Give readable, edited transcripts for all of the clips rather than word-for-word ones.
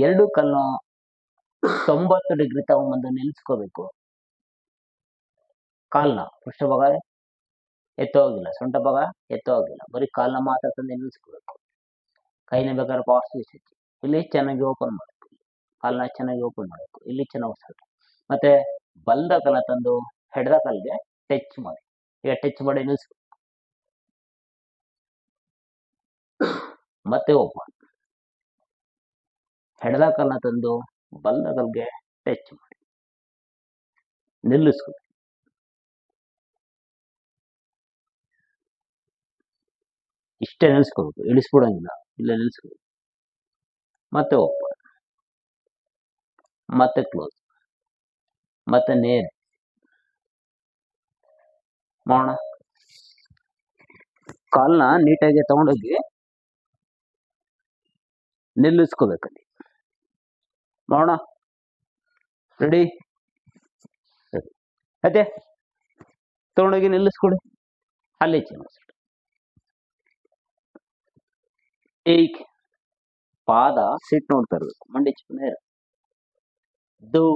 ಎರಡು ಕಾಲ್ನ 90 ಡಿಗ್ರಿ ತಗೊಂಡ್ಬಂದು ನಿಲ್ಸ್ಕೋಬೇಕು. ಕಾಲ್ನ ಪೃಷ್ಠಭಾಗ ಎತ್ತೋ ಹೋಗಿಲ್ಲ, ಸೊಂಟ ಭಾಗ ಎತ್ತೋ ಹೋಗಿಲ್ಲ, ಬರೀ ಕಾಲ್ನ ಮಾತ್ರ ತಂದು ನಿಲ್ಸ್ಕೋಬೇಕು. ಕೈನ ಬೇಕಾದ್ರೆ ಪವರ್ ಸ್ವಿಚ್ ಹಚ್ಚಿ ಇಲ್ಲಿ ಚೆನ್ನಾಗಿ ಓಪನ್ ಮಾಡಬೇಕು, ಕಾಲ್ನ ಚೆನ್ನಾಗಿ ಓಪನ್ ಮಾಡಬೇಕು, ಇಲ್ಲಿ ಚೆನ್ನಾಗಿ ಹೊಸಬೇಕು. ಮತ್ತೆ ಬಲ್ದ ಕಾಲ ತಂದು ಹೆಡ್ದ ಕಾಲ್ಗೆ ಟಚ್ ಮಾಡಿ, ಈಗ ಟಚ್ ಮಾಡಿ ನಿಲ್ಸ್ಬೇಕು. ಮತ್ತೆ ಓಪನ್, ಹೆಡ್ದ ಕಾಲ್ನ ತಂದು ಬಲ್ದ ಕಾಲ್ಗೆ ಟಚ್ ಮಾಡಿ ನಿಲ್ಲಿಸ್ಬೇಕು. ಇಷ್ಟೇ ನಿಲ್ಸ್ಕೋಬೇಕು, ಇಳಿಸ್ಬಿಡಂಗಿಲ್ಲ, ಇಲ್ಲೇ ನಿಲ್ಸ್ಕೋಬೇಕು. ಮತ್ತೆ ಓಪನ್, ಮತ್ತೆ ಕ್ಲೋಸ್, ಮತ್ತೆ ನೇರ ಮಾಡೋಣ. ಕಾಲ್ನ ನೀಟಾಗಿ ತಗೊಂಡೋಗಿ ನಿಲ್ಲಿಸ್ಕೋಬೇಕಲ್ಲಿ. ಮಾಡೋಣ, ರೆಡಿ? ಸರಿ, ಅದೇ ತಗೊಂಡೋಗಿ ನಿಲ್ಲಿಸ್ಕೊಡಿ. ಅಲ್ಲಿ ಚೆನ್ನಾಗಿ ಈಗ ಪಾದ ಸೀಟ್ ನೋಡ್ತಾ ಇರ್ಬೇಕು, ಮಂಡಿ ಚಿಪ್ ನೇರ. 2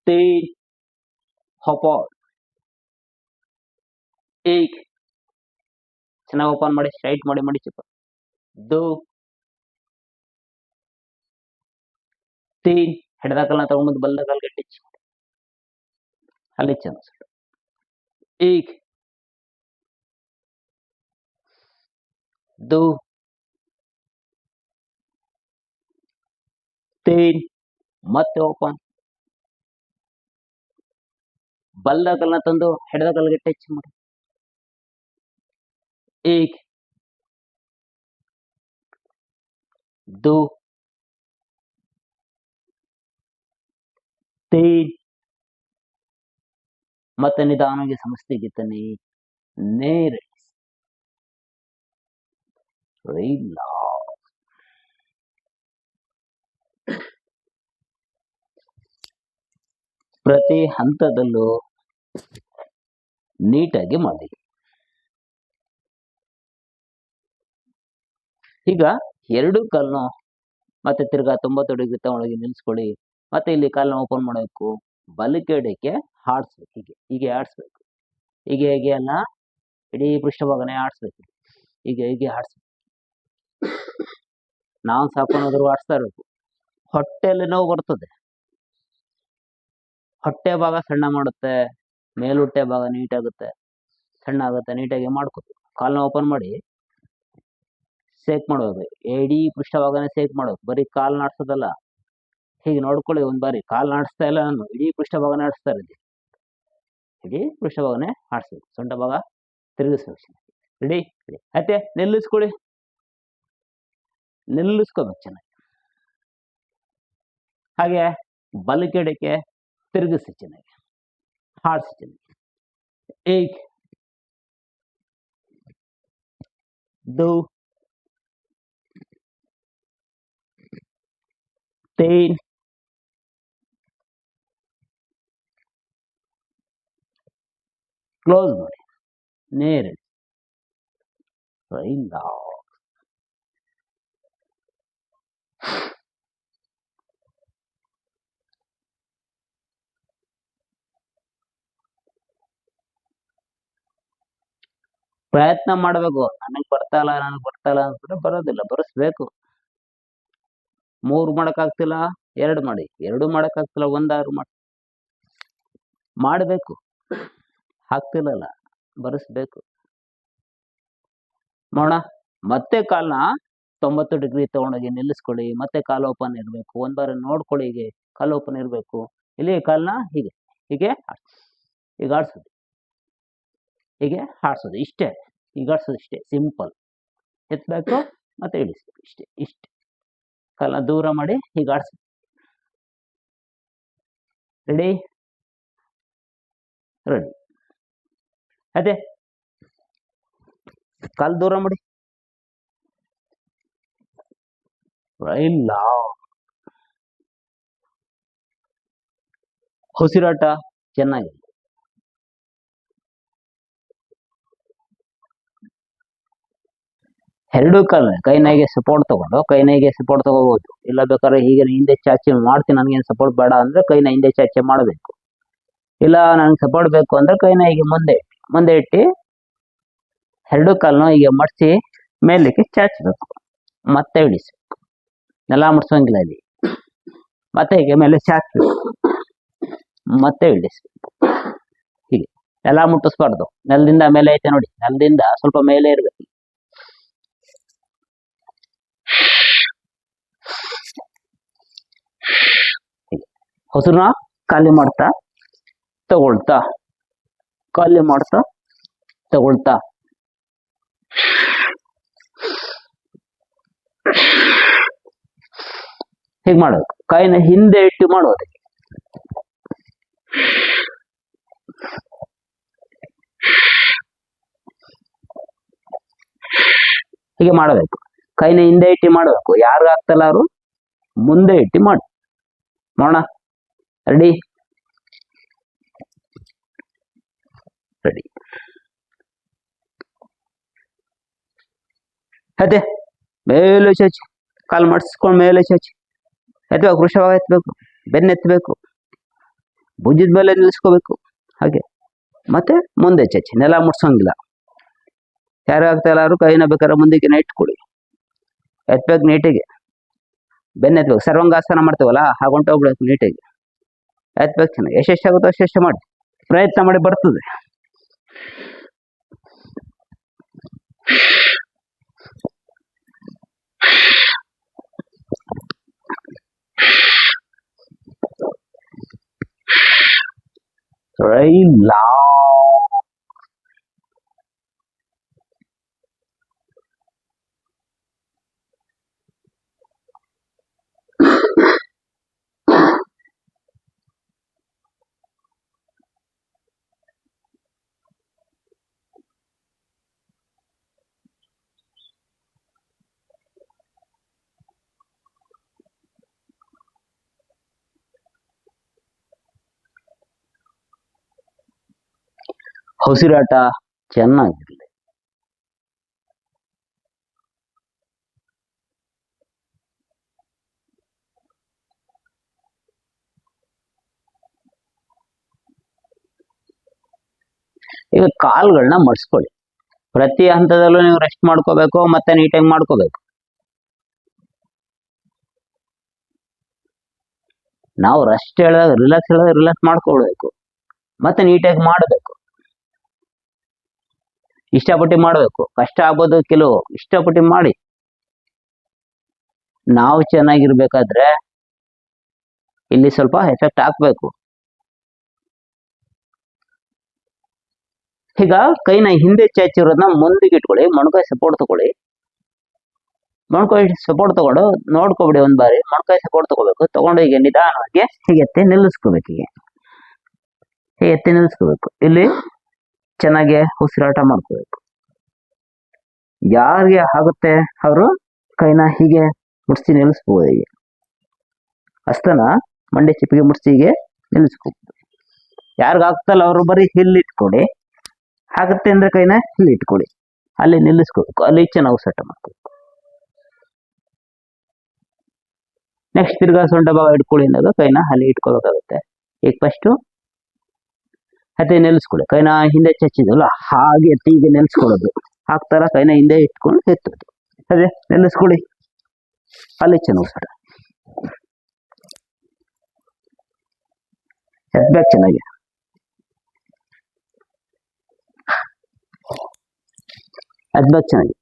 3 hop on. ಈಗ ಚೆನ್ನಾಗಿ ಓಪನ್ ಮಾಡಿ, ಸ್ಟ್ರೈಟ್ ಮಾಡಿ ಮಂಡಿ ಚಿಪ್. 2 3 ಹೆಡ್ದ ಕಾಲ್ನ ತಗೊಂಡ್ಬಂದು ಬಲ್ದ ಕಾಲ್ಗೆ ಟಚ್ ಮಾಡಿ, ಅಲ್ಲಿ ಚೆನ್ನಾಗಿ. ಈಗ 2 3 ಮತ್ತೆ ಓಪನ್, ಬಲ್ದ ಕಾಲ್ನ ತಂದು ಹೆಡ್ದ ಕಾಲ್ಗೆ ಟಚ್ ಮಾಡಿ. ಈಗ 2 3 ಮತ್ತೆ ನಿಧಾನವಾಗಿ ಸಮಸ್ಯೆಗೆ ತನ್ನಿ, ನೇರ ಪ್ರತಿ ಹಂತದಲ್ಲೂ ನೀಟಾಗಿ ಮಾಡಿ. ಈಗ ಎರಡು ಕಾಲ್ನು ಮತ್ತೆ ತಿರ್ಗಾ 90 ಡಿಗ್ರಿ ತಗೊಂಡೋಗಿ ನಿಲ್ಸ್ಕೊಳ್ಳಿ. ಮತ್ತೆ ಇಲ್ಲಿ ಕಾಲ್ನ ಓಪನ್ ಮಾಡಬೇಕು, ಬಲಕೆಡೆಗೆ ಆಡಿಸ್ಬೇಕು, ಹೀಗೆ ಆಡಿಸ್ಬೇಕು. ಹೀಗೆ ಅಲ್ಲ, ಇಡೀ ಪೃಷ್ಠಭಾಗನೇ ಆಡಿಸ್ಬೇಕು. ಹೀಗೆ ಆಡಿಸ್ಬೇಕು. ನಾವು ಸಾಕೋನಾದ್ರೂ ಆಡಿಸ್ತಾ ಇರಬೇಕು. ಹೊಟ್ಟೆಯಲ್ಲಿ ನೋವು ಬರ್ತದೆ, ಹೊಟ್ಟೆ ಭಾಗ ಸಣ್ಣ ಮಾಡುತ್ತೆ, ಮೇಲುಟ್ಟೆ ಭಾಗ ನೀಟಾಗುತ್ತೆ, ಸಣ್ಣ ಆಗುತ್ತೆ. ನೀಟಾಗಿ ಮಾಡ್ಕೋಬೇಕು. ಕಾಲ್ನ ಓಪನ್ ಮಾಡಿ ಸೇಕ್ ಮಾಡಬೇಕು, ಇಡೀ ಪೃಷ್ಠಭಾಗನೇ ಸೇಕ್ ಮಾಡಬೇಕು. ಬರೀ ಕಾಲ್ ನಾಡ್ಸೋದಲ್ಲ, ಹೀಗೆ ನೋಡ್ಕೊಳ್ಳಿ. ಒಂದ್ ಬಾರಿ ಕಾಲ್ ನಾಡಿಸ್ತಾ ಇಲ್ಲ ನಾನು, ಇಡೀ ಪೃಷ್ಠಭಾಗನೇ ಆಡಿಸ್ತಾ ಇದ್ದೀನಿ. ಇಡೀ ಪೃಷ್ಠಭಾಗನೇ ಆಡಿಸ್ಬೇಕು, ಸೊಂಟ ಭಾಗ ತಿರುಗಿಸ್ಬೇಕು. ರೆಡಿ? ಮತ್ತೆ ನಿಲ್ಲಿಸ್ಕೊಳ್ಳಿ, ನಿಲ್ಲಿಸ್ಕೋಬೇಕು ಚೆನ್ನಾಗಿ. ಹಾಗೆ ಬಲಕೆಡೆಗೆ ತಿರುಗಿಸಿ ಚೆನ್ನಾಗಿ, ಆಡಿಸಿ ಚೆನ್ನಾಗಿ. ಈಗ 2 3 ಕ್ಲೋಸ್ ಮಾಡಿ, ನೇರ ಇಲ್ಲ. ಪ್ರಯತ್ನ ಮಾಡಬೇಕು. ನನಗೆ ಬರ್ತಾ ಇಲ್ಲ ಅಂದ್ರೆ ಬರೋದಿಲ್ಲ, ಬರೆಸ್ಬೇಕು. 3 ಮಾಡಕ್ಕಾಗ್ತಿಲ್ಲ 2 ಮಾಡಿ, 2 ಮಾಡಕ್ಕಾಗ್ತಿಲ್ಲ 1 ಮಾಡಿ, ಮಾಡಬೇಕು. ಆಗ್ತಿಲ್ಲಲ್ಲ, ಬರೆಸ್ಬೇಕು. ಮಾಡೋಣ. ಮತ್ತೆ ಕಾಲ್ನ 90 ಡಿಗ್ರಿ ತಗೊಂಡೋಗಿ ನಿಲ್ಲಿಸ್ಕೊಳ್ಳಿ. ಮತ್ತೆ ಕಾಲು ಓಪನ್ ಇರಬೇಕು. ಒಂದ್ ಬಾರಿ ನೋಡ್ಕೊಳ್ಳಿ, ಹೀಗೆ ಕಾಲು ಓಪನ್ ಇರಬೇಕು. ಇಲ್ಲಿ ಕಾಲ್ನ ಹೀಗೆ ಈಗ ಆಡ್ಸೋದು, ಹೀಗೆ ಆಡ್ಸೋದು, ಇಷ್ಟೇ. ಈಗ ಆಡ್ಸೋದು ಇಷ್ಟೇ, ಸಿಂಪಲ್. ಎತ್ತಬೇಕು ಮತ್ತೆ ಇಳಿಸ್ಬೇಕು, ಇಷ್ಟೇ. ಕಾಲ್ನ ದೂರ ಮಾಡಿ ಹೀಗೆ ಆಡ್ಸ್ಬೇಕು. ರೆಡಿ? ಅದೇ ಕಾಲ್ ದೂರ ಮಾಡಿ, ಇಲ್ಲ. ಉಸಿರಾಟ ಚೆನ್ನಾಗಿ. ಎರಡು ಕಾಲು ಕೈನಾಗೆ ಸಪೋರ್ಟ್ ತಗೊಂಡು ಕೈನಾಗೆ ಸಪೋರ್ಟ್ ತಗೋಬಹುದು. ಇಲ್ಲ ಬೇಕಾದ್ರೆ ಹೀಗೆ ಹಿಂದೆ ಚಾಚಿ ಮಾಡ್ತೀನಿ ನನಗೇನು ಸಪೋರ್ಟ್ ಬೇಡ ಅಂದ್ರೆ ಕೈನ ಹಿಂದೆ ಚಾಚಿ ಮಾಡಬೇಕು. ಇಲ್ಲ ನನಗೆ ಸಪೋರ್ಟ್ ಬೇಕು ಅಂದ್ರೆ ಕೈನ ಹೀಗೆ ಮುಂದೆ ಇಟ್ಟು ಎರಡು ಕಾಲನ್ನು ಹೀಗೆ ಮಡಿಸಿ ಮೇಲಕ್ಕೆ ಚಾಚಬೇಕು, ಮತ್ತೆ ಇಳಿಸ್ಬೇಕು. ನೆಲ ಮುಟ್ಸೋಂಗಿಲ್ಲ ಇಲ್ಲಿ. ಮತ್ತೆ ಹೀಗೆ ಮೇಲೆ ಚಾಚಬೇಕು, ಮತ್ತೆ ಇಳಿಸ್ಬೇಕು. ಹೀಗೆ ನೆಲ ಮುಟ್ಟಿಸ್ಬಾರ್ದು. ನೆಲದಿಂದ ಮೇಲೆ ಐತೆ ನೋಡಿ, ನೆಲದಿಂದ ಸ್ವಲ್ಪ ಮೇಲೆ ಇರಬೇಕು. ಹೊಸರನ್ನ ಖಾಲಿ ಮಾಡ್ತಾ ತಗೊಳ್ತಾ, ಖಾಲಿ ಮಾಡ್ತಾ ತಗೊಳ್ತಾ, ಹೀಗೆ ಮಾಡೋದು. ಕೈನ ಹಿಂದೆ ಇಟ್ಟು ಮಾಡೋದು. ಹೀಗೆ ಮಾಡಬೇಕು. ಕೈನ ಹಿಂದೆ ಇಟ್ಟು ಮಾಡಬೇಕು. ಯಾರು ಆಗ್ತಲ್ಲ ಅವರು ಮುಂದೆ ಇಟ್ಟು ಮಾಡಿ ಮಾಡೋಣ. Ready ready. ಅದೇ ಮೇಲೆ ಚಾಚಿ, ಕಾಲು ಮಾಡಿಸ್ಕೊಂಡು ಮೇಲೆ ಚಾಚಿ ಎತ್ತಬೇಕು. ವೃಷಭಾಗ ಎತ್ತಬೇಕು, ಬೆನ್ನು ಎತ್ತಬೇಕು, ಭುಜದ ಮೇಲೆ ನಿಲ್ಲಿಸ್ಕೋಬೇಕು. ಹಾಗೆ ಮತ್ತೆ ಮುಂದೆ ಚಾಚಿ, ನೆಲ ಮುಟ್ಸೋಂಗಿಲ್ಲ. ಯಾರು ಆಗ್ತಾ ಇಲ್ಲ ಅವರು ಕೈನ ಬೇಕಾದ್ರೆ ಮುಂದಕ್ಕೆ ಇಟ್ಕೊಳ್ಳಿ. ಎತ್ತಬೇಕು ನೀಟಿಗೆ, ಬೆನ್ನು ಎತ್ತಬೇಕು. ಸರ್ವಾಂಗಾಸನ ಮಾಡ್ತೇವಲ್ಲ ಹಾಗೆ ಹೊಂಟೋಗ್ಬೇಕು ನೀಟಿಗೆ. ಎತ್ತಬೇಕು ಚೆನ್ನಾಗಿ. ಎಷ್ಟೆಷ್ಟಾಗುತ್ತೋ ಅಷ್ಟೆಷ್ಟು ಮಾಡಿ, ಪ್ರಯತ್ನ ಮಾಡಿ, ಬರ್ತದೆ. ಉಸಿರಾಟ ಚೆನ್ನಾಗಿರಲಿ. ಈಗ ಕಾಲ್ಗಳನ್ನ ಮಡ್ಸ್ಕೊಳ್ಳಿ. ಪ್ರತಿ ಹಂತದಲ್ಲೂ ನೀವು ರೆಸ್ಟ್ ಮಾಡ್ಕೋಬೇಕು, ಮತ್ತೆ ನೀಟಾಗಿ ಮಾಡ್ಕೋಬೇಕು. ನಾವು ರೆಸ್ಟ್ ಹೇಳಿದಾಗ ರಿಲ್ಯಾಕ್ಸ್ ಮಾಡ್ಕೊಳ್ಬೇಕು, ಮತ್ತೆ ನೀಟಾಗಿ ಮಾಡಬೇಕು. ಇಷ್ಟಪಟ್ಟು ಮಾಡಬೇಕು. ಕಷ್ಟ ಆಗ್ಬೋದು ಕೆಲವು, ಇಷ್ಟಪಟ್ಟು ಮಾಡಿ. ನಾವು ಚೆನ್ನಾಗಿರ್ಬೇಕಾದ್ರೆ ಇಲ್ಲಿ ಸ್ವಲ್ಪ ಎಫೆಕ್ಟ್ ಹಾಕ್ಬೇಕು. ಈಗ ಕೈನ ಹಿಂದೆ ಚಾಚಿರೋದನ್ನ ಮುಂದಕ್ಕೆ ಇಟ್ಕೊಳ್ಳಿ. ಮೊಣಕೈ ಸಪೋರ್ಟ್ ತಗೊಳ್ಳಿ. ಮೊಣಕೈ ಸಪೋರ್ಟ್ ತಗೊಂಡು ನೋಡ್ಕೊಬಿಡಿ ಒಂದ್ ಬಾರಿ. ಮೊಣಕೈ ಸಪೋರ್ಟ್ ತಗೋಬೇಕು. ತಗೊಂಡು ಹೀಗೆ ನಿಧಾನವಾಗಿ ಹೀಗೆ ಎತ್ತಿ ನಿಲ್ಲಿಸ್ಕೋಬೇಕು. ಹೀಗೆ ಎತ್ತಿ ನಿಲ್ಲಿಸ್ಕೋಬೇಕು. ಇಲ್ಲಿ ಚೆನ್ನಾಗಿ ಉಸಿರಾಟ ಮಾಡ್ಕೋಬೇಕು. ಯಾರಿಗೆ ಆಗುತ್ತೆ ಅವರು ಕೈನ ಹೀಗೆ ಮುಡ್ಸಿ ನಿಲ್ಲಿಸ್ಬೋದು. ಹೀಗೆ ಹಸ್ತನ ಮಂಡೆ ಚಿಪ್ಪಿಗೆ ಮುಡ್ಸಿ ಹೀಗೆ ನಿಲ್ಲಿಸ್ಕೋಬಹುದು. ಯಾರಿಗಾಗ್ತಲ್ಲ ಅವರು ಬರೀ ಹಿಲ್ಲಿಟ್ಕೊಡಿ. ಆಗುತ್ತೆ ಅಂದ್ರೆ ಕೈನ ಇಲ್ಲಿ ಇಟ್ಕೊಳ್ಳಿ, ಅಲ್ಲಿ ನಿಲ್ಲಿಸ್ಕೋಬೇಕು. ಅಲ್ಲಿ ಚೆನ್ನಾಗಿ ಉಸಿರಾಟ ಮಾಡ್ಕೋಬೇಕು. ನೆಕ್ಸ್ಟ್ ತಿರ್ಗಾ ಸೊಂಟ ಭಾಗ ಇಟ್ಕೊಳ್ಳಿ ಅಂದಾಗ ಕೈನ ಅಲ್ಲಿ ಇಟ್ಕೋಬೇಕಾಗುತ್ತೆ. ಈಗ ಫಸ್ಟು ಅದೇ ನಿಲ್ಲಿಸ್ಕೊಳ್ಳಿ. ಕೈನ ಹಿಂದೆ ಚಚ್ಚಿದಲ್ಲ ಹಾಗೆ ಎತ್ತಿ ಹೀಗೆ ನಿಲ್ಲಿಸ್ಕೊಳ್ಳೋದು. ಹಾಕ್ತಾರ ಕೈನ ಹಿಂದೆ ಇಟ್ಕೊಂಡು ಎತ್ತೋದು. ಅದೇ ನಿಲ್ಲಿಸ್ಕೊಳ್ಳಿ, ಅಲ್ಲಿ ಚೆನ್ನಾಗಿ ಉಸಿರಾಟ ಎತ್ಬೇಕು. ಚೆನ್ನಾಗಿ ಎತ್ಬೇಕು. ಚೆನ್ನಾಗಿ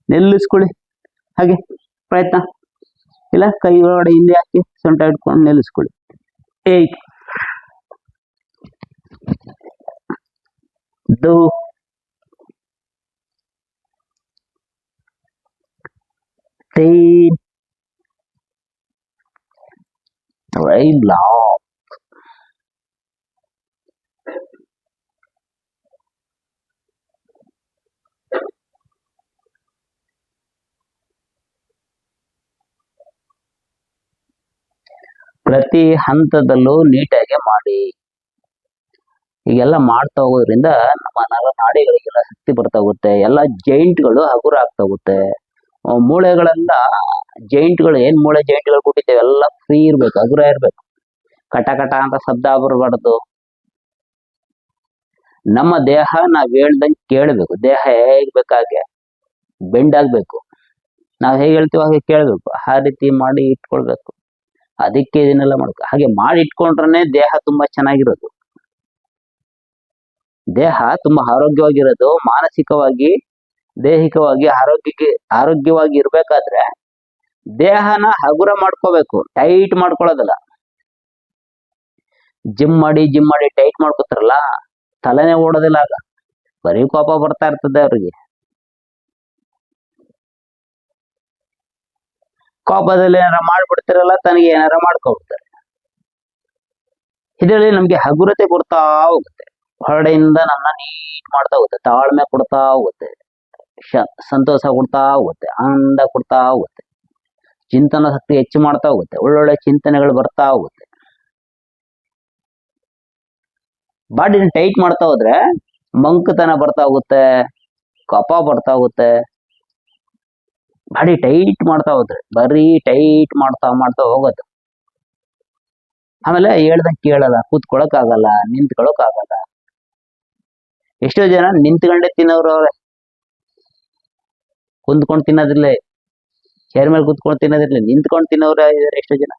ನಿಲ್ಲಿಸ್ಕೊಳ್ಳಿ. ಹಾಗೆ ಪ್ರಯತ್ನ ಇಲ್ಲ. ಕೈ ಒಳಗಡೆ ಹಿಂದೆ ಹಾಕಿ ಸೊಂಟ ಇಟ್ಕೊಂಡು ನಿಲ್ಲಿಸ್ಕೊಳ್ಳಿ. 8 2 3 relax. ಪ್ರತಿ ಹಂತದಲ್ಲೂ ನೀಟಾಗಿ ಮಾಡಿ. ಹೀಗೆಲ್ಲ ಮಾಡ್ತಾ ಹೋಗೋದ್ರಿಂದ ನಮ್ಮ ನರನಾಡಿಗಳಿಗೆಲ್ಲ ಶಕ್ತಿ ಬರ್ತಾ ಹೋಗುತ್ತೆ, ಎಲ್ಲ ಜೈಂಟ್ಗಳು ಹಗುರ ಆಗ್ತಾ ಹೋಗುತ್ತೆ. ಮೂಳೆಗಳೆಲ್ಲ ಜೈಂಟ್ಗಳು ಏನ್ ಮೂಳೆ ಜೈಂಟ್ಗಳು ಕೊಟ್ಟಿದ್ದೇವೆ ಎಲ್ಲ ಫ್ರೀ ಇರ್ಬೇಕು, ಹಗುರ ಇರ್ಬೇಕು, ಕಟ ಕಟ ಅಂತ ಶಬ್ದ ಬರಬಾರ್ದು. ನಮ್ಮ ದೇಹ ನಾವ್ ಹೇಳ್ದಂಗೆ ಕೇಳ್ಬೇಕು. ದೇಹ ಹೇಗ್ ಬೇಕಾಗೆ ಬೆಂಡ್ ಆಗ್ಬೇಕು, ನಾವ್ ಹೇಗೆ ಹೇಳ್ತೀವಿ ಹಾಗೆ ಕೇಳ್ಬೇಕು. ಆ ರೀತಿ ಮಾಡಿ ಇಟ್ಕೊಳ್ಬೇಕು. ಅದಕ್ಕೆ ಇದನ್ನೆಲ್ಲ ಮಾಡ್ಬೇಕು. ಹಾಗೆ ಮಾಡಿ ಇಟ್ಕೊಂಡ್ರೆ ದೇಹ ತುಂಬಾ ಚೆನ್ನಾಗಿರೋದು, ದೇಹ ತುಂಬಾ ಆರೋಗ್ಯವಾಗಿರೋದು. ಮಾನಸಿಕವಾಗಿ ದೈಹಿಕವಾಗಿ ಆರೋಗ್ಯವಾಗಿ ಇರ್ಬೇಕಾದ್ರೆ ದೇಹನ ಹಗುರ ಮಾಡ್ಕೋಬೇಕು, ಟೈಟ್ ಮಾಡ್ಕೊಳ್ಳೋದಲ್ಲ. ಜಿಮ್ ಮಾಡಿ ಟೈಟ್ ಮಾಡ್ಕೋತಾರಲ್ಲ, ತಲೆನೇ ಓಡೋದಿಲ್ಲ, ಆಗ ಬರೀ ಕೋಪ ಬರ್ತಾ ಇರ್ತದೆ ಅವ್ರಿಗೆ. ಕೋಪದಲ್ಲಿ ಏನಾರ ಮಾಡ್ಬಿಡ್ತಿರಲ್ಲ, ತನಗೆ ಏನಾರ ಮಾಡ್ಕೊಬಿಡ್ತಾರೆ. ಇದರಲ್ಲಿ ನಮ್ಗೆ ಹಗುರತೆ ಕೊಡ್ತಾ ಹೋಗುತ್ತೆ, ಹೊರಡೆಯಿಂದ ನನ್ನ ನೀಟ್ ಮಾಡ್ತಾ ಹೋಗುತ್ತೆ, ತಾಳ್ಮೆ ಕೊಡ್ತಾ ಹೋಗುತ್ತೆ, ಸಂತೋಷ ಕೊಡ್ತಾ ಹೋಗುತ್ತೆ, ಆನಂದ ಕೊಡ್ತಾ ಹೋಗುತ್ತೆ, ಚಿಂತನ ಶಕ್ತಿ ಹೆಚ್ಚು ಮಾಡ್ತಾ ಹೋಗುತ್ತೆ, ಒಳ್ಳೊಳ್ಳೆ ಚಿಂತನೆಗಳು ಬರ್ತಾ ಹೋಗುತ್ತೆ. ಬಾಡಿನ ಟೈಟ್ ಮಾಡ್ತಾ ಹೋದ್ರೆ ಮಂಕತನ ಬರ್ತಾ ಹೋಗುತ್ತೆ, ಕಫ ಬರ್ತಾ ಹೋಗುತ್ತೆ. ಬಾಡಿ ಟೈಟ್ ಮಾಡ್ತಾ ಹೋದ್ರೆ ಬರೀ ಟೈಟ್ ಮಾಡ್ತಾ ಹೋಗೋದು. ಆಮೇಲೆ ಹೇಳ್ದಂಗೆ ಕೇಳಲ್ಲ, ಕೂತ್ಕೊಳಕ್ ಆಗಲ್ಲ, ನಿಂತ್ಕೊಳಕ್ ಆಗಲ್ಲ. ಎಷ್ಟೋ ಜನ ನಿಂತ್ಕೊಂಡೆ ತಿನ್ನೋರು ಅವ್ರೆ, ಕುಂತ್ಕೊಂಡು ತಿನ್ನೋದಿಲ್ಲ, ಚೇರ್ ಮೇಲೆ ಕುತ್ಕೊಂಡು ತಿನ್ನೋದಿಲ್ಲ, ನಿಂತ್ಕೊಂಡು ತಿನ್ನೋರು ಇದಾರೆ ಎಷ್ಟೋ ಜನ.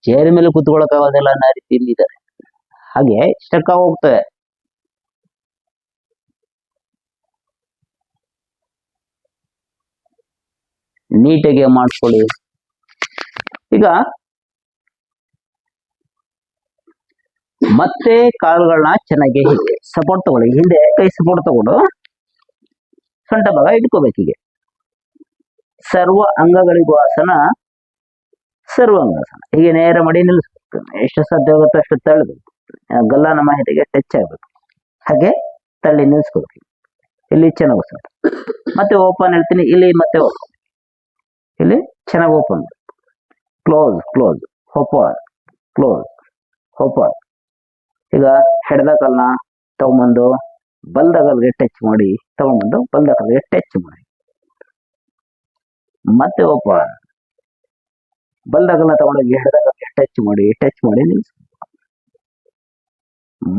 ಚೇರ್ ಮೇಲೆ ಕುತ್ಕೊಳಕ್ ಆಗೋದಿಲ್ಲ ಅನ್ನೋ ರೀತಿ ಇದ್ದಾರೆ. ಹಾಗೆ ಸ್ಟಕ್ ಹೋಗ್ತವೆ. ನೀಟಾಗಿ ಮಾಡ್ಕೊಳ್ಳಿ. ಈಗ ಮತ್ತೆ ಕಾಲುಗಳನ್ನ ಚೆನ್ನಾಗಿ ಹೀಗೆ ಸಪೋರ್ಟ್ ತಗೊಳ್ಳಿ. ಹಿಂದೆ ಕೈ ಸಪೋರ್ಟ್ ತಗೊಂಡು ಸೊಂಟ ಭಾಗ ಇಟ್ಕೋಬೇಕು. ಹೀಗೆ ಸರ್ವ ಅಂಗಗಳಿಗೂ ಆಸನ, ಸರ್ವಾಂಗಾಸನ. ಹೀಗೆ ನೇರ ಮಾಡಿ ನಿಲ್ಲಿಸ್ಬೇಕು. ಎಷ್ಟು ಸಾಧ್ಯ ಆಗುತ್ತೋ ಅಷ್ಟು ತಳ್ಳಬೇಕು, ಗಲ್ಲ ನಮ್ಮ ಹೆದೆಗೆ ಟಚ್ ಆಗ್ಬೇಕು. ಹಾಗೆ ತಳ್ಳಿ ನಿಲ್ಲಿಸ್ಕೋಬೇಕು. ಇಲ್ಲಿ ಚೆನ್ನಾಗಿ ಮತ್ತೆ ಓಪನ್ ಹೇಳ್ತೀನಿ, ಇಲ್ಲಿ ಮತ್ತೆ ಓಪನ್, ಇಲ್ಲಿ ಚೆನ್ನಾಗಿ open, close close, open close, open. ಈಗ ಹೆಡ್ದ ಕಾಲನ್ನ ತಗೊಂಬಂದು ಬಲ್ದಗಲ್ಗೆ ಟಚ್ ಮಾಡಿ, ತಗೊಂಬಂದು ಬಲ್ದಗಲ್ಗೆ ಟಚ್ ಮಾಡಿ, ಮತ್ತೆ ಓಪನ್. ಬಲ್ದಗಲ್ನ ತಗೊಂಡೋಗಿ ಎಡದಗಲ್ಗೆ ಟಚ್ ಮಾಡಿ ನಿಲ್ಸಿ,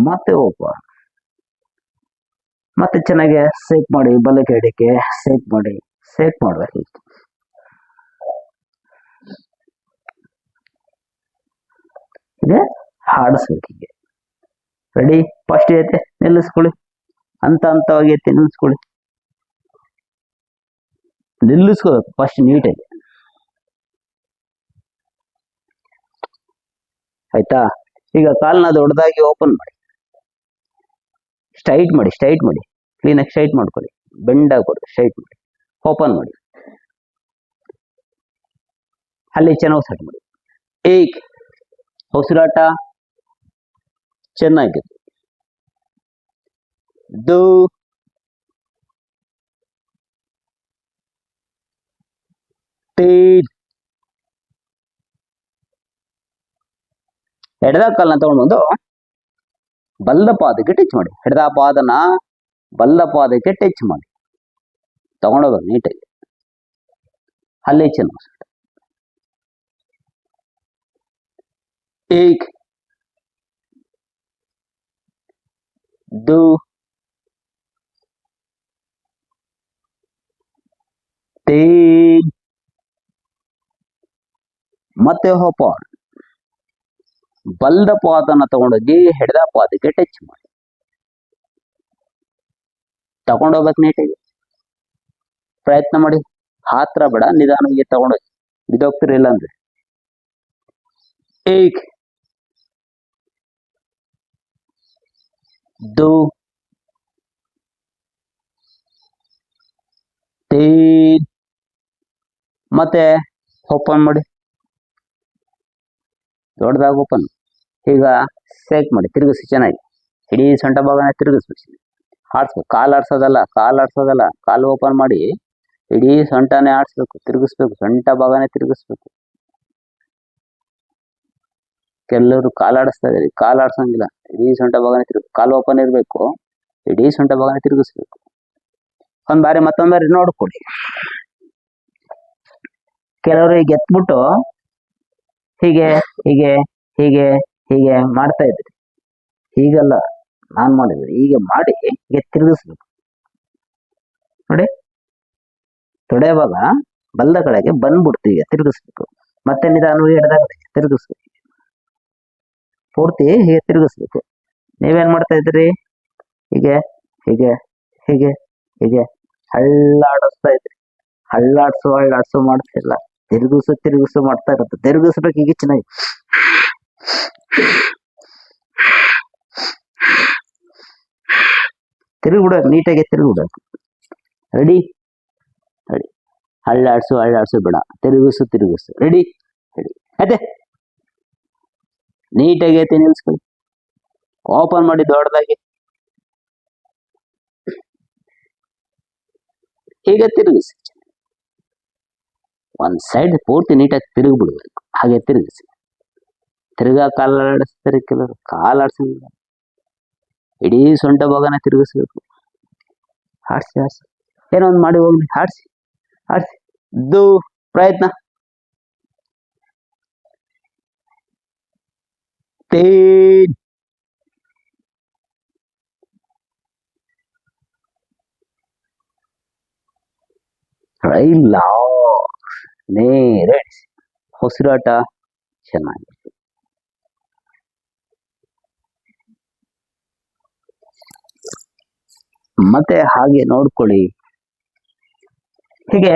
ಮತ್ತೆ ಓಪನ್. ಮತ್ತೆ ಚೆನ್ನಾಗಿ ಸೇಕ್ ಮಾಡಿ, ಬಲಕ್ಕೆ ಎಡಕ್ಕೆ ಸೇಕ್ ಮಾಡ್ಬೇಕು. ಇದೆ ಹಾಡಿಸ್ಬೇಕು. ಹೀಗೆ ರೆಡಿ. ಫಸ್ಟ್ ಐತೆ ನಿಲ್ಲಿಸ್ಕೊಳ್ಳಿ, ಹಂತವಾಗಿ ಐತೆ ನಿಲ್ಲಿಸ್ಕೋಬೇಕು ಫಸ್ಟ್ ನೀಟಾಗಿ. ಆಯ್ತಾ? ಈಗ ಕಾಲ್ನ ದೊಡ್ಡದಾಗಿ ಓಪನ್ ಮಾಡಿ, ಸ್ಟ್ರೈಟ್ ಮಾಡಿ, ಕ್ಲೀನಾಗಿ ಸ್ಟ್ರೈಟ್ ಮಾಡ್ಕೊಳ್ಳಿ, ಬೆಂಡ್ ಆಗ್ಬಾರ್ದು, ಸ್ಟ್ರೈಟ್ ಮಾಡಿ, ಓಪನ್ ಮಾಡಿ. ಅಲ್ಲಿ ಚೆನ್ನಾಗಿ ಸೆಟ್ ಮಾಡಿ. ಏಕ್ ಉಸಿರಾಟ ಚೆನ್ನಾಗಿದೆ. ದೋ ತೀನ್. ಎಡದ ಕಾಲನ್ನ ತಗೊಂಡ್ಬಂದು ಬಲ್ಲ ಪಾದಕ್ಕೆ ಟಚ್ ಮಾಡಿ, ಎಡದ ಪಾದನ ಬಲ್ಲ ಪಾದಕ್ಕೆ ಟಚ್ ಮಾಡಿ ತಗೊಂಡೋಗ್ಬೇಕು ನೀಟಾಗಿ. ಅಲ್ಲಿ ಚೆನ್ನಾಗಿ एक दो तीन ಮತ್ತೆ ಓಪನ್. ಬಲ್ದ ಪಾದನ ತಗೊಂಡೋಗಿ ಎಡದ ಪಾದಕ್ಕೆ ಟಚ್ ಮಾಡಿ ತಗೊಂಡೋಗ್ಬೇಕು ನೀಟಾಗಿ. ಪ್ರಯತ್ನ ಮಾಡಿ, ಹತ್ರ ಬೇಡ, ನಿಧಾನವಾಗಿ ತಗೊಂಡೋಗಿ, ಬಿದ್ದೋಗ್ತಿರಿಲ್ಲ ಅಂದ್ರೆ. एक दो तीन ಮತ್ತೆ ಓಪನ್ ಮಾಡಿ, ದೊಡ್ಡದಾಗಿ ಓಪನ್. ಈಗ ಸೇಕ್ ಮಾಡಿ, ತಿರುಗಿಸಿ ಚೆನ್ನಾಗಿ, ಇಡೀ ಸೊಂಟ ಭಾಗನ ತಿರುಗಿಸ್ಬೇಕು, ಆಡ್ಸ್ಬೇಕು. ಕಾಲು ಆಡ್ಸೋದಲ್ಲ, ಕಾಲು ಓಪನ್ ಮಾಡಿ ಇಡೀ ಸೊಂಟನೇ ಆಡಿಸ್ಬೇಕು, ತಿರುಗಿಸ್ಬೇಕು, ಸೊಂಟ ಭಾಗನೇ ತಿರುಗಿಸ್ಬೇಕು. ಕೆಲವರು ಕಾಲಾಡಿಸ್ತಾ ಇದ್ದಾರೆ, ಕಾಲಾಡ್ಸಂಗಿಲ್ಲ. ಇಡೀ ಸೊಂಟ ಭಾಗನೇ ತಿರುಗಿ, ಕಾಲು ಓಪನ್ ಇರಬೇಕು, ಇಡೀ ಸೊಂಟ ಭಾಗನೇ ತಿರುಗಿಸ್ಬೇಕು. ಒಂದ್ ಬಾರಿ ಮತ್ತೊಂದ್ ಬಾರಿ ನೋಡ್ಕೊಡಿ. ಕೆಲವರು ಈಗ ಎತ್ಬಿಟ್ಟು ಹೀಗೆ ಹೀಗೆ ಹೀಗೆ ಹೀಗೆ ಮಾಡ್ತಾ ಇದ್ರಿ. ಹೀಗಲ್ಲ ನಾನ್ ಮಾಡಿದ್ರಿ, ಹೀಗೆ ಮಾಡಿ ಹೀಗೆ ತಿರುಗಿಸ್ಬೇಕು ನೋಡಿ. ತೊಡೆ ಭಾಗ ಬಲ್ದ ಕಡೆಗೆ ಬಂದ್ಬಿಡ್ತು, ಈಗ ತಿರುಗಿಸ್ಬೇಕು. ಮತ್ತೆ ನಿಧಾನವಾಗಿ ಎಡದ ಕಡೆಗೆ ತಿರುಗಿಸ್ಬೇಕು, ಪೂರ್ತಿ ಹೀಗೆ ತಿರುಗಿಸ್ಬೇಕು. ನೀವೇನ್ ಮಾಡ್ತಾ ಇದ್ರಿ, ಹೀಗೆ ಹೀಗೆ ಹೀಗೆ ಹೀಗೆ ಹಳ್ಳಾಡಿಸ್ತಾ ಇದ್ರಿ. ಹಳ್ಳಾಡ್ಸು ಮಾಡ್ತಿಲ್ಲ, ತಿರುಗಿಸು ಮಾಡ್ತಾ ಇರುತ್ತೆ. ತಿರುಗಿಸ್ಬೇಕು ಹೀಗೆ ಚೆನ್ನಾಗಿ. ತಿರುಗಿಬಿಡೋದು, ನೀಟಾಗಿ ತಿರುಗಿಬಿಡೋದು. Ready ready. ಹಳ್ಳಾಡ್ಸು ಬೇಡ, ತಿರುಗಿಸು. Ready ready. ಅದೇ ನೀಟಾಗಿ ಐತಿ, ನಿಲ್ಸ್ಕೊಳ್ಳಿ. ಓಪನ್ ಮಾಡಿ ದೊಡ್ಡದಾಗಿ, ಹೀಗೆ ತಿರುಗಿಸಿ. ಒಂದ್ ಸೈಡ್ ಪೂರ್ತಿ ನೀಟಾಗಿ ತಿರುಗಿಬಿಡ್ಬೇಕು, ಹಾಗೆ ತಿರುಗಿಸಿ. ತಿರ್ಗಾ ಕಾಲಾಡಿಸ್ತಾರೆ ಕೆಲವರು, ಕಾಲಾಡ್ಸಂಗಿಲ್ಲ. ಇಡೀ ಸೊಂಟ ಭಾಗನ ತಿರುಗಿಸ್ಬೇಕು. ಹಾಡ್ಸಿ ಏನೋ ಒಂದು ಮಾಡಿ ಹೋಗ್ಲಿ, ಹಾಡ್ಸಿ ಇದು ಪ್ರಯತ್ನ. ಇಲ್ಲ, ನೇರ ಉಸಿರಾಟ ಚೆನ್ನಾಗಿರ್ತದೆ. ಮತ್ತೆ ಹಾಗೆ ನೋಡ್ಕೊಳ್ಳಿ. ಹೀಗೆ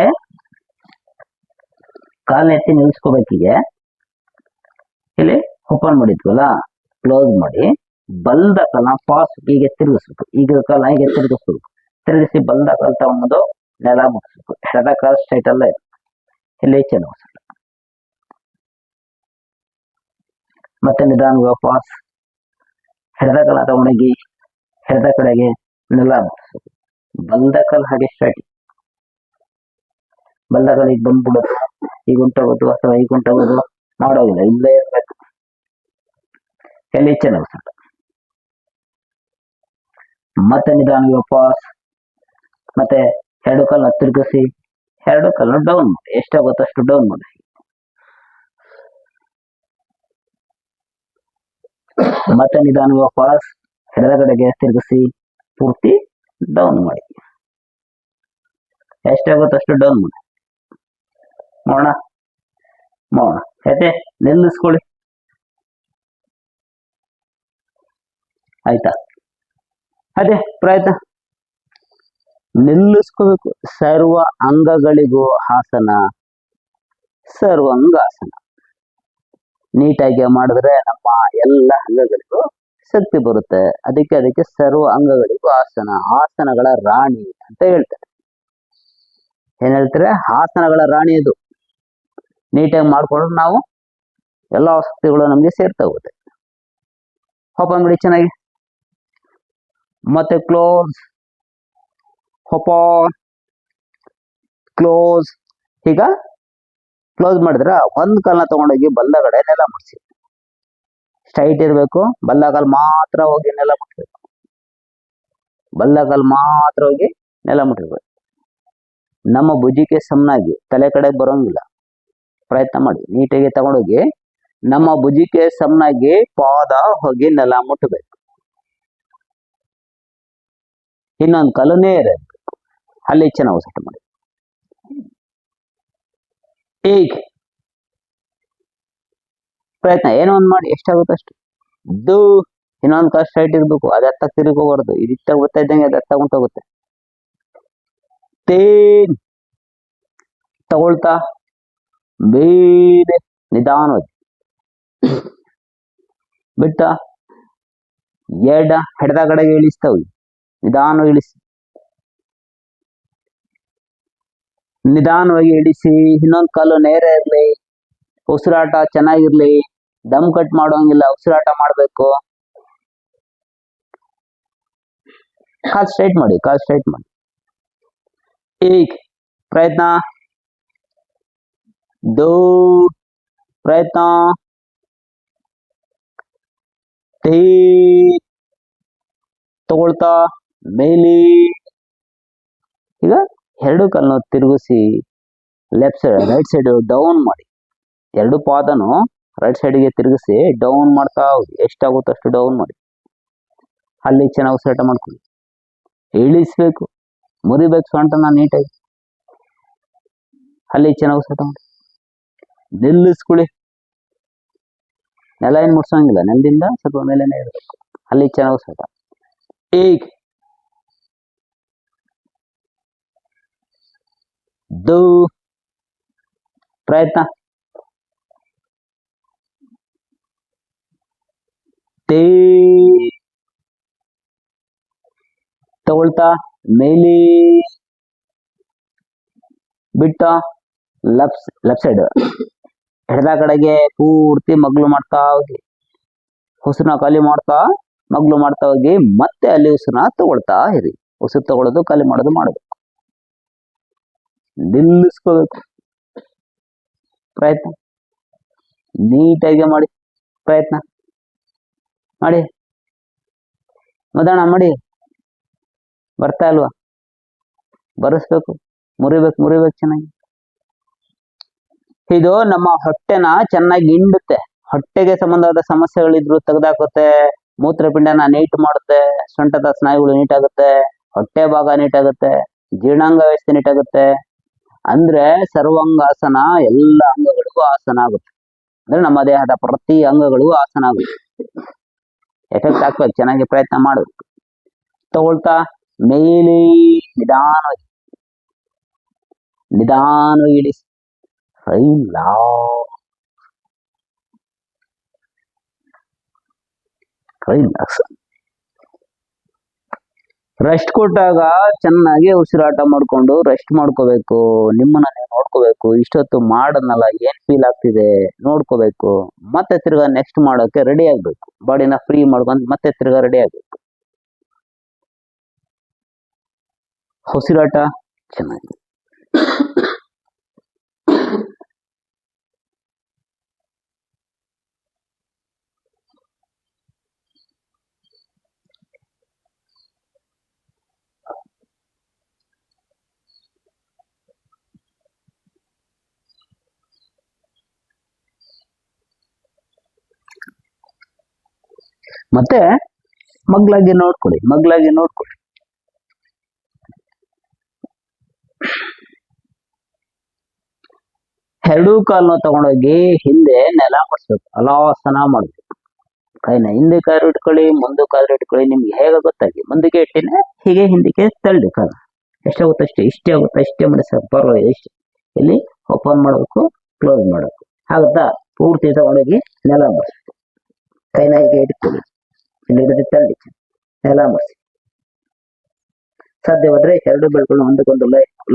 ಕಾಲೆತ್ತಿ ನಿಲ್ಸ್ಕೋಬೇಕೀಗೆ. ಇಲ್ಲಿ ಓಪನ್ ಮಾಡಿದ್ವಲ್ಲ, ಕ್ಲೋಸ್ ಮಾಡಿ ಬಲ್ದ ಕಾಲ ಪಾಸ್ ಹೀಗೆ ತಿರುಗಿಸ್ಬೇಕು. ಈಗ ಕಾಲ ಹೀಗೆ ತಿರುಗಿಸ್ಬೇಕು. ತಿರುಗಿಸಿ ಬಲ್ದ ಕಾಲ ತಗೊಂಡು ನೆಲ ಮುಗಿಸ್ಬೇಕು. ಎಡದ ಕಾಲ ಸ್ಟ್ರೈಟ್ ಅಲ್ಲ ಇದೆ, ಇಲ್ಲಿ ಚೆನ್ನಾಗಿ. ಮತ್ತೆ ನಿಧಾನ ವಾಪಸ್ ಎಡದ ಕಾಲ ತಗೊಂಡೋಗಿ ಎಡದ ಕಡೆಗೆ ನೆಲ ಮುಗಿಸ್ಬೇಕು. ಬಲ್ದ ಕಾಲ ಹಾಗೆ ಸ್ಟ್ರೈಟ್, ಬಲ್ದ ಕಾಲ ಈಗ ಬಂದ್ಬಿಡೋದು, ಈಗ ಉಂಟಾಗೋದು ಅಥವಾ ಈಗ ಉಂಟಾಗೋದು ಮಾಡೋದಿಲ್ಲ, ಇಲ್ಲೇ ಇರ್ಬೇಕು. ಎಲ್ಲಿ ಚೆನ್ನಾಗಿ. ಮತ್ತೆ ನಿಧಾನ ವಾಪಸ್, ಮತ್ತೆ ಎರಡು ಕಾಲ ತಿರುಗಿಸಿ, ಎರಡು ಕಾಲ ಡೌನ್ ಮಾಡಿ, ಎಷ್ಟಾಗುತ್ತೋ ಅಷ್ಟು ಡೌನ್ ಮಾಡಿ. ಮತ್ತೆ ನಿಧಾನ ವಾಪಸ್ ಎಡದ ಕಡೆಗೆ ತಿರುಗಿಸಿ ಪೂರ್ತಿ ಡೌನ್ ಮಾಡಿ, ಎಷ್ಟಾಗುತ್ತೋ ಅಷ್ಟು ಡೌನ್ ಮಾಡಿ. ಮಾಡೋಣ ಯಾಕೆ ನಿಲ್ಲಿಸ್ಕೊಳ್ಳಿ. ಆಯ್ತಾ? ಅದೇ ಪ್ರಯತ್ನ. ನಿಲ್ಲಿಸ್ಕೋಬೇಕು. ಸರ್ವ ಅಂಗಗಳಿಗೂ ಆಸನ, ಸರ್ವಾಂಗಾಸನ. ನೀಟಾಗಿ ಮಾಡಿದ್ರೆ ನಮ್ಮ ಎಲ್ಲ ಅಂಗಗಳಿಗೂ ಶಕ್ತಿ ಬರುತ್ತೆ. ಅದಕ್ಕೆ ಸರ್ವ ಅಂಗಗಳಿಗೂ ಆಸನ, ಆಸನಗಳ ರಾಣಿ ಅಂತ ಹೇಳ್ತಾರೆ. ಏನ್ ಹೇಳ್ತಾರೆ? ಆಸನಗಳ ರಾಣಿ ಇದು. ನೀಟಾಗಿ ಮಾಡ್ಕೊಂಡ್ರೆ ನಾವು ಎಲ್ಲ ಶಕ್ತಿಗಳು ನಮ್ಗೆ ಸೇರ್ತಾ ಹೋಗುತ್ತೆ. ಓಪನ್ ಮಾಡಿ ಚೆನ್ನಾಗಿ. ಮತ್ತೆ ಕ್ಲೋಸ್, ಓಪನ್, ಕ್ಲೋಸ್. ಈಗ ಕ್ಲೋಸ್ ಮಾಡಿದ್ರ ಒಂದ್ ಕಾಲ್ನ ತಗೊಂಡೋಗಿ ಬಲ್ಲ ಕಡೆ ನೆಲ ಮುಟ್ಸಿ. ಸ್ಟ್ರೈಟ್ ಇರ್ಬೇಕು, ಬಲ್ಲ ಕಾಲ್ ಮಾತ್ರ ಹೋಗಿ ನೆಲ ಮುಟ್ಬೇಕು. ಬಲ್ಲ ಕಾಲ್ ಮಾತ್ರ ಹೋಗಿ ನೆಲ ಮುಟ್ಟಿರ್ಬೇಕು. ನಮ್ಮ ಭುಜಿಗೆ ಸಮನಾಗಿ ತಲೆ ಕಡೆ ಬರೋಂಗಿಲ್ಲ. ಪ್ರಯತ್ನ ಮಾಡಿ ನೀಟಾಗಿ ತಗೊಂಡೋಗಿ ನಮ್ಮ ಭುಜಿಗೆ ಸಮನಾಗಿ ಪಾದ ಹೋಗಿ ನೆಲ ಮುಟ್ಟಬೇಕು. ಇನ್ನೊಂದು ಕಾಲು ನೇರ ಇರಬೇಕು, ಅಲ್ಲಿ ಚೆನ್ನಾಗಿ ಸೆಟ್ ಮಾಡಿ. ಈಗ ಪ್ರಯತ್ನ ಏನೋ ಒಂದು ಮಾಡಿ, ಎಷ್ಟಾಗುತ್ತೆ ಅಷ್ಟು. ಇದು ಇನ್ನೊಂದು ಕಾಲು ಸ್ಟ್ರೈಟ್ ಇರ್ಬೇಕು, ಅದು ಎತ್ತ ತಿರುಗಿ ಹೋಗ್ಬಾರ್ದು. ಇದು ಇತ್ತ ಗೊತ್ತಾ ಇದ್ದಂಗೆ ಅದು ಎತ್ತ ಹೊಂಟೋಗುತ್ತೆ. ತೇನ್ ತಗೊಳ್ತಾ ಬೇರೆ ನಿಧಾನವಾಗಿ ಬಿಟ್ಟ ಎಡದ ಕಡೆಗೆ ಇಳಿಸ್ತಾವೆ. ನಿಧಾನವಾಗಿ ಇಳಿಸಿ, ನಿಧಾನವಾಗಿ ಇಳಿಸಿ. ಇನ್ನೊಂದು ಕಾಲು ನೇರ ಇರ್ಲಿ, ಉಸಿರಾಟ ಚೆನ್ನಾಗಿರ್ಲಿ. ದಮ್ ಕಟ್ ಮಾಡೋಂಗಿಲ್ಲ, ಉಸಿರಾಟ ಮಾಡ್ಬೇಕು. ಕಾಲ್ ಸ್ಟ್ರೈಟ್ ಮಾಡಿ, ಕಾಲ್ ಸ್ಟ್ರೈಟ್ ಮಾಡಿ. ಈಗ ಪ್ರಯತ್ನ, ದೋ ಪ್ರಯತ್ನ, ತೇ ತಗೊಳ್ತಾ ಮೇಲೆ. ಈಗ ಎರಡು ಕಾಲನ್ನು ತಿರುಗಿಸಿ left side right side down ಮಾಡಿ, ಎರಡು ಪಾದನು ರೈಟ್ ಸೈಡ್ಗೆ ತಿರುಗಿಸಿ ಡೌನ್ ಮಾಡ್ತಾ ಹೋಗಿ, ಎಷ್ಟಾಗುತ್ತೋ ಅಷ್ಟು ಡೌನ್ ಮಾಡಿ. ಅಲ್ಲಿ ಚೆನ್ನಾಗಿ ಉಸಿರಾಟ ಮಾಡ್ಕೊಳ್ಳಿ. ಇಳಿಸ್ಬೇಕು, ಮುರಿಬೇಕು ಸೊಂಟನ ನೀಟಾಗಿ. ಅಲ್ಲಿ ಚೆನ್ನಾಗಿ ಉಸಿರಾಟ ಮಾಡಿ. ನಿಲ್ಲಿಸ್ಕೊಳ್ಳಿ, ನೆಲ ಏನು ಮುಟ್ಸೋಂಗಿಲ್ಲ, ನೆಲದಿಂದ ಸ್ವಲ್ಪ ಮೇಲೇನೆ ಇರಬೇಕು. ಅಲ್ಲಿ ಚೆನ್ನಾಗಿ ಉಸಿರಾಟ. ಈಗ ಪ್ರಯತ್ನ. ತೇ ತಗೊಳ್ತಾ ಮೇಲೆ ಬಿಟ್ಟ ಲೆಫ್ಟ್ ಸೈಡ್ ಎಡದ ಕಡೆಗೆ ಪೂರ್ತಿ ಮಗ್ಲು ಮಾಡ್ತಾ ಹೋಗಿ, ಉಸಿರನ್ನ ಖಾಲಿ ಮಾಡ್ತಾ ಮಗ್ಲು ಮಾಡ್ತಾ ಹೋಗಿ, ಮತ್ತೆ ಅಲ್ಲಿ ಉಸಿರನ್ನ ತಗೊಳ್ತಾ ಇರಿ. ಉಸಿರು ತಗೊಳ್ಳೋದು ಖಾಲಿ ಮಾಡೋದು ಮಾಡಬೇಕು. ನಿಲ್ಲಿಸ್ಕೋಬೇಕು. ಪ್ರಯತ್ನ ನೀಟಾಗಿ ಮಾಡಿ. ಪ್ರಯತ್ನ ಮಾಡಿ, ಮದಣ ಮಾಡಿ. ಬರ್ತಾ ಇಲ್ವಾ? ಬರೆಸ್ಬೇಕು, ಮುರಿಬೇಕು ಚೆನ್ನಾಗಿ. ಇದು ನಮ್ಮ ಹೊಟ್ಟೆನ ಚೆನ್ನಾಗಿ ಹಿಂಡುತ್ತೆ. ಹೊಟ್ಟೆಗೆ ಸಂಬಂಧವಾದ ಸಮಸ್ಯೆಗಳಿದ್ರು ತೆಗೆದಾಕುತ್ತೆ. ಮೂತ್ರಪಿಂಡನ ನೀಟ್ ಮಾಡುತ್ತೆ. ಸೊಂಟದ ಸ್ನಾಯುಗಳು ನೀಟಾಗುತ್ತೆ. ಹೊಟ್ಟೆ ಭಾಗ ನೀಟಾಗುತ್ತೆ. ಜೀರ್ಣಾಂಗ ವ್ಯವಸ್ಥೆ ನೀಟಾಗುತ್ತೆ. ಅಂದ್ರೆ ಸರ್ವಾಂಗಾಸನ ಎಲ್ಲ ಅಂಗಗಳಿಗೂ ಆಸನ ಆಗುತ್ತೆ. ಅಂದ್ರೆ ನಮ್ಮ ದೇಹದ ಪ್ರತಿ ಅಂಗಗಳಿಗೂ ಆಸನ ಆಗುತ್ತೆ. ಎಫೆಕ್ಟ್ ಆಗ್ಬೇಕು. ಚೆನ್ನಾಗಿ ಪ್ರಯತ್ನ ಮಾಡಬೇಕು. ತಗೊಳ್ತಾ ಮೇಲೆ ನಿಧಾನವಾಗಿ ಇಳಿಸಿ. ರೆಸ್ಟ್ ಕೊಟ್ಟಾಗ ಚೆನ್ನಾಗಿ ಉಸಿರಾಟ ಮಾಡ್ಕೊಂಡು ರೆಸ್ಟ್ ಮಾಡ್ಕೋಬೇಕು. ನಿಮ್ಮನ್ನ ನೀವು ನೋಡ್ಕೋಬೇಕು. ಇಷ್ಟೊತ್ತು ಮಾಡದ್ನಲ್ಲ, ಏನ್ ಫೀಲ್ ಆಗ್ತಿದೆ ನೋಡ್ಕೋಬೇಕು. ಮತ್ತೆ ತಿರ್ಗಾ ನೆಕ್ಸ್ಟ್ ಮಾಡೋಕೆ ರೆಡಿ ಆಗ್ಬೇಕು. ಬಾಡಿನ ಫ್ರೀ ಮಾಡ್ಕೊಂಡು ಮತ್ತೆ ತಿರ್ಗಾ ರೆಡಿ ಆಗ್ಬೇಕು. ಉಸಿರಾಟ ಚೆನ್ನಾಗಿ. ಮತ್ತೆ ಮಗ್ಲಾಗಿ ನೋಡ್ಕೊಳ್ಳಿ. ಎರಡೂ ಕಾಲನ್ನು ತಗೊಂಡೋಗಿ ಹಿಂದೆ ನೆಲ ಮಾಡಿಸ್ಬೇಕು. ಹಲಾಸನ ಮಾಡ್ಬೇಕು. ಕೈನ ಹಿಂದೆ ಕಾಲು ಇಟ್ಕೊಳ್ಳಿ, ಮುಂದೆ ಕಾಲು ಇಟ್ಕೊಳ್ಳಿ. ನಿಮ್ಗೆ ಹೇಗೆ ಗೊತ್ತಾಗಿ ಮುಂದಕ್ಕೆ ಇಟ್ಟಿನ ಹೀಗೆ ಹಿಂದಕ್ಕೆ ತಳ್ಳಿ. ಕಾಲ ಎಷ್ಟಾಗುತ್ತೆ ಅಷ್ಟೇ, ಇಷ್ಟೇ ಆಗುತ್ತೆ ಅಷ್ಟೇ ಮಾಡಿ ಸರ್, ಪರವಾಗಿಲ್ಲ. ಇಷ್ಟೇ. ಇಲ್ಲಿ ಓಪನ್ ಮಾಡಬೇಕು, ಕ್ಲೋಸ್ ಮಾಡಬೇಕು. ಆಗುತ್ತಾ? ಪೂರ್ತಿ ತಗೊಂಡೋಗಿ ನೆಲ ಮಾಡಿಸ್ಬೇಕು. ಕೈನ ಹೀಗೆ ಇಟ್ಕೊಳ್ಳಿ, ಇಲ್ಲಿ ಹಿಡಿದು ತಳ್ಳಿ ನೆಲ ಮಾಡಿಸಿ. ಸಾಧ್ಯವಾದ್ರೆ ಎರಡು ಬೆಳ್ಕೊಂಡು ಒಂದಕ್ಕೊಂದು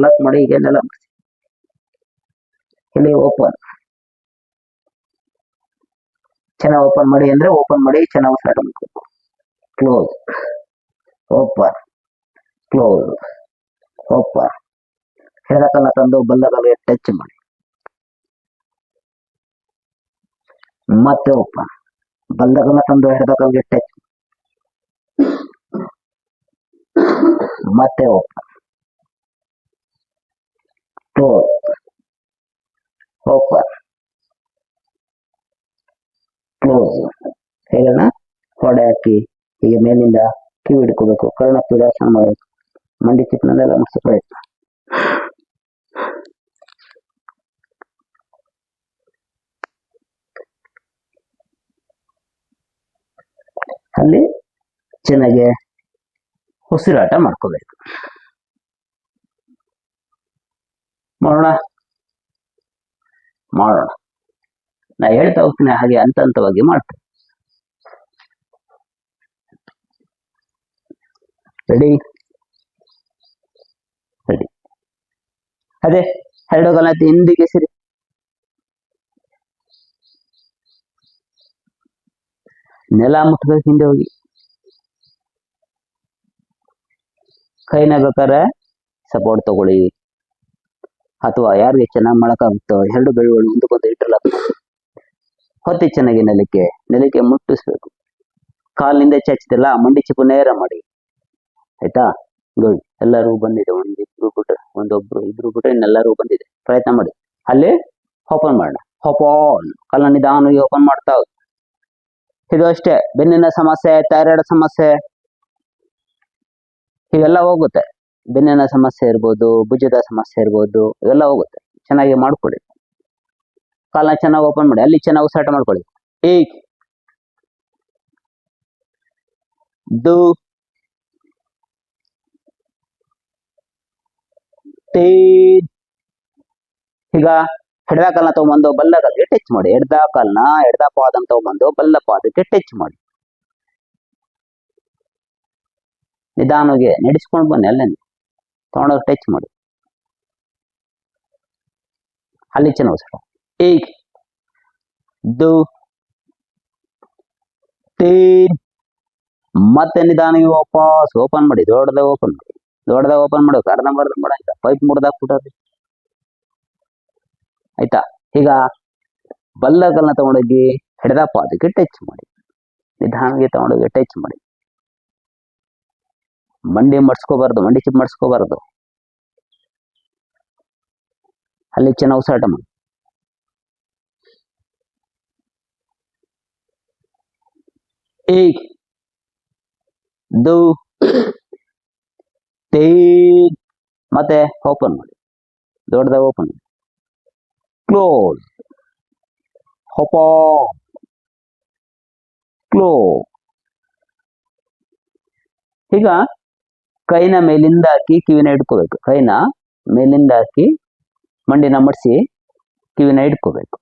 ಲಾಕ್ ಮಾಡಿ ಹೀಗೆ ನೆಲ ಮಾಡಿಸಿ. ಇಲ್ಲಿ ಓಪನ್, ಚೆನ್ನಾಗಿ ಓಪನ್ ಮಾಡಿ ಅಂದ್ರೆ ಓಪನ್ ಮಾಡಿ ಚೆನ್ನಾಗಿ ಸ್ಟಾರ್ಟ್ ಮಾಡಬೇಕು. Close, open, close, open. ಎಡಕಲ್ಲ ತಂದು ಬಲ್ಲಕಲ್ಗೆ ಟಚ್ ಮಾಡಿ, ಮತ್ತೆ ಓಪನ್. ಬಲ್ಲಕಲ್ಲ ತಂದು ಎಡಕಲ್ಗೆ ಟಚ್, ಮತ್ತೆ ಓಪನ್, ಕ್ಲೋಸ್, ಓಪನ್, ಕ್ಲೋಸ್. ಹೇಳೋಣ. ಹೊಡೆ ಹಾಕಿ ಹೀಗೆ ಮೇಲಿಂದ ಕಿವಿ ಹಿಡ್ಕೋಬೇಕು. ಕರ್ಣ ಪೀಡಾಸನ ಮಾಡಬೇಕು. ಮಂಡಿ ಚಿಪ್ಪನಲ್ಲೆಲ್ಲ ಮುಗಿಸೋ ಪ್ರಯತ್ನ. ಅಲ್ಲಿ ಚೆನ್ನಾಗಿ ಉಸಿರಾಟ ಮಾಡ್ಕೋಬೇಕು. ಮಾಡೋಣ. ನಾ ಹೇಳ್ತಾ ಹೋಗ್ತೀನಿ, ಹಾಗೆ ಹಂತ ಹಂತವಾಗಿ ಮಾಡ್ತೀನಿ. ರೆಡಿ. ಅದೇ ಎರಡು ಕಾಲ ಹಿಂದಿಗೆ ಸಿರಿ. ನೆಲ ಮುಟ್ಬೇಕು. ಹಿಂದೆ ಹೋಗಿ ಕೈನ ಬೇಕಾದ್ರೆ ಸಪೋರ್ಟ್ ತಗೊಳ್ಳಿ, ಅಥವಾ ಯಾರಿಗೆ ಚೆನ್ನಾಗಿ ಮಾಡಕ್ಕಾಗುತ್ತೋ ಎರಡು ಬೆಳ್ಳುಳ್ಳಿ ಮುಂದಕ್ಕೊಂದು ಇಟ್ಟಲ್ಲ ಹೊತ್ತಿ ಚೆನ್ನಾಗಿ ನೆಲಕ್ಕೆ ಮುಟ್ಟಿಸ್ಬೇಕು. ಕಾಲಿನಿಂದ ಚಾಚಿದಲ್ಲ ಮಂಡಿ ಚಿಪ್ಪು ನೇರ ಮಾಡಿ. ಆಯ್ತಾ? ಗುಡ್. ಎಲ್ಲರೂ ಬಂದಿದೆ. ಒಂದಿಬ್ರು ಬಿಟ್ರೆ ಒಂದೊಬ್ರು ಇಬ್ರು ಬಿಟ್ರೆ ಇನ್ನೆಲ್ಲರೂ ಬಂದಿದೆ. ಪ್ರಯತ್ನ ಮಾಡಿ. ಅಲ್ಲಿ ಓಪನ್ ಮಾಡೋಣ. ಓಪನ್. ಕಾಲ ನಿಧಾನವಾಗಿ ಓಪನ್ ಮಾಡ್ತಾ ಹೋಗಿ. ಇದು ಅಷ್ಟೇ. ಬೆನ್ನಿನ ಸಮಸ್ಯೆ, ಥೈರಾಯ್ಡ್ ಸಮಸ್ಯೆ ಇವೆಲ್ಲ ಹೋಗುತ್ತೆ. ಬೆನ್ನಿನ ಸಮಸ್ಯೆ ಇರ್ಬೋದು, ಭುಜದ ಸಮಸ್ಯೆ ಇರ್ಬೋದು, ಇವೆಲ್ಲ ಹೋಗುತ್ತೆ. ಚೆನ್ನಾಗಿ ಮಾಡ್ಕೊಳ್ಳಿ. ಕಾಲನ್ನ ಚೆನ್ನಾಗಿ ಓಪನ್ ಮಾಡಿ. ಅಲ್ಲಿ ಚೆನ್ನಾಗಿ ಉಸಿರಾಟ ಮಾಡ್ಕೊಳ್ಳಿ. ಏಕ್, ದೋ, ತೀನ್. ಈಗ ಎಡದ ಕಾಲನ್ನ ತಗೊಂಬಂದು ಬಲ್ಲ ಕಾಲಿಗೆ ಟಚ್ ಮಾಡಿ. ಎಡದ ಪಾದನ ತಗೊಂಬಂದು ಬಲ್ಲ ಪಾದಕ್ಕೆ ಟಚ್ ಮಾಡಿ. ನಿಧಾನವಾಗಿ ನಡೆಸ್ಕೊಂಡು ಬನ್ನಿ. ಅಲ್ಲೇ ತಗೊಂಡೋಗಿ ಟಚ್ ಮಾಡಿ. ಅಲ್ಲಿ ಚೆನ್ನಾಗಿ ಉಸಿರಾಟ. ಏಕ್, ದೋ, ತೀನ್. ಮತ್ತೆ ನಿಧಾನವಾಗಿ ವಾಪಸ್ ಓಪನ್ ಮಾಡಿ. ದೊಡ್ಡದಾಗ ಓಪನ್ ಮಾಡಿ. ಅರ್ಧಂಬರ್ಧ ಮಾಡಾಯ್ತಾ? ಪೈಪ್ ಮುರಿದಾಕ್ಬಿಟ್ರಿ. ಆಯ್ತಾ? ಈಗ ಬಲ್ಲ ಕಾಲನ್ನ ತಗೊಂಡೋಗಿ ಎಡದ ಪಾದಕ್ಕೆ ಟಚ್ ಮಾಡಿ. ನಿಧಾನವಾಗಿ ತಗೊಂಡೋಗಿ ಟಚ್ ಮಾಡಿ. ಮಂಡಿ ಮಡ್ಸ್ಕೋಬಾರ್ದು, ಮಂಡಿ ಚಿಪ್ ಮಡ್ಸ್ಕೋಬಾರ್ದು. ಅಲ್ಲಿ ಚೆನ್ನಾಗಿ ಉಸಿರಾಟ ಮಾಡಿ. ಏಕ್, ದೋ, ತೀನ್. ಮತ್ತೆ ಓಪನ್ ಮಾಡಿ. ದೊಡ್ಡದಾಗ ಓಪನ್ ಮಾಡಿ. ಕ್ಲೋಸ್. ಓಪನ್. ಕ್ಲೋಸ್. ಈಗ ಕೈನ ಮೇಲಿಂದ ಹಾಕಿ ಕಿವಿನ ಹಿಡ್ಕೋಬೇಕು. ಕೈನ ಮೇಲಿಂದ ಹಾಕಿ ಮಂಡಿನ ಮಡಿಸಿ ಕಿವಿನ ಹಿಡ್ಕೋಬೇಕು.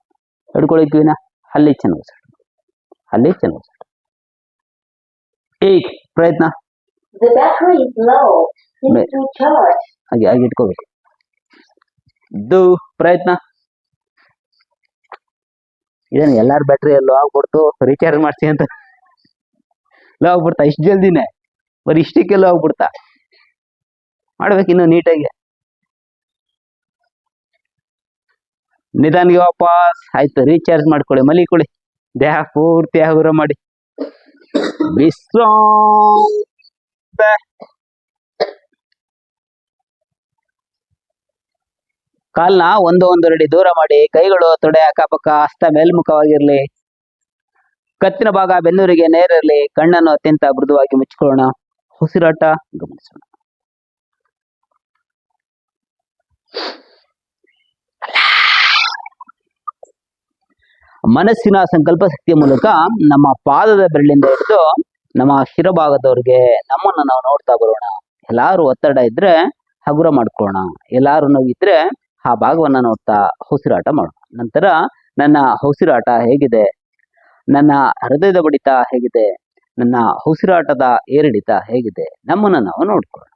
ಹಿಡ್ಕೊಳ್ಳಿ ಕಿವಿನ. ಅಲ್ಲಿ ಚೆನ್ನಾಗಿ ಉಸಿರಾಟ. ಅಲ್ಲಿ ಚೆನ್ನಾಗಿ ಉಸಿರಾಟ. ಏಕ್, ಪ್ರಯತ್ನ. ಹಾಗೆ ಇಟ್ಕೋಬೇಕು. ಇದು ಪ್ರಯತ್ನ. ಇದೇನು ಎಲ್ಲಾರು ಬ್ಯಾಟ್ರಿ ಲೋ ಆಗ್ಬಿಡ್ತು, ರೀಚಾರ್ಜ್ ಮಾಡ್ಸಿ ಅಂತ ಲೋ ಆಗ್ಬಿಡ್ತಾ ಇಷ್ಟು ಜಲ್ದಿನೇ? ಬರೀ ಇಷ್ಟಕ್ಕೆ ಲೋ ಆಗ್ಬಿಡ್ತಾ? ಮಾಡ್ಬೇಕು ಇನ್ನು ನೀಟಾಗಿ. ನಿಧಾನಿಗೆ ವಾಪಸ್. ಆಯ್ತು, ರೀಚಾರ್ಜ್ ಮಾಡ್ಕೊಳ್ಳಿ, ಮಲಿಕೊಳ್ಳಿ. ದೇಹ ಪೂರ್ತಿ ಹಗುರ ಮಾಡಿ. ವಿಶ್ರಾಂತಿ. ಕಾಲ್ನ ಒಂದೊಂದು ಅಡಿ ದೂರ ಮಾಡಿ. ಕೈಗಳು ತೊಡೆ ಅಕ್ಕಪಕ್ಕ, ಹಸ್ತ ಮೇಲ್ಮುಖವಾಗಿರ್ಲಿ. ಕತ್ತಿನ ಭಾಗ ಬೆನ್ನುರಿಗೆ ನೇರ ಇರಲಿ. ಕಣ್ಣನ್ನು ಅತ್ಯಂತ ಮೃದುವಾಗಿ ಮುಚ್ಚಿಕೊಳ್ಳೋಣ. ಉಸಿರಾಟ ಗಮನಿಸೋಣ. ಮನಸ್ಸಿನ ಸಂಕಲ್ಪ ಶಕ್ತಿಯ ಮೂಲಕ ನಮ್ಮ ಪಾದದ ಬೆರಳಿಂದ ಹಿಡಿದು ನಮ್ಮ ಶಿರಭಾಗದವ್ರಿಗೆ ನಮ್ಮನ್ನು ನಾವು ನೋಡ್ತಾ ಬರೋಣ. ಎಲ್ಲಾರು ಒತ್ತಡ ಇದ್ರೆ ಹಗುರ ಮಾಡ್ಕೊಳ್ಳೋಣ. ಎಲ್ಲಾರು ನೋವಿದ್ರೆ ಆ ಭಾಗವನ್ನ ನೋಡ್ತಾ ಉಸಿರಾಟ ಮಾಡೋಣ. ನಂತರ ನನ್ನ ಉಸಿರಾಟ ಹೇಗಿದೆ, ನನ್ನ ಹೃದಯದ ಬಡಿತ ಹೇಗಿದೆ, ನನ್ನ ಉಸಿರಾಟದ ಏರಿಳಿತ ಹೇಗಿದೆ, ನಮ್ಮನ್ನು ನಾವು ನೋಡ್ಕೊಳ್ಳೋಣ.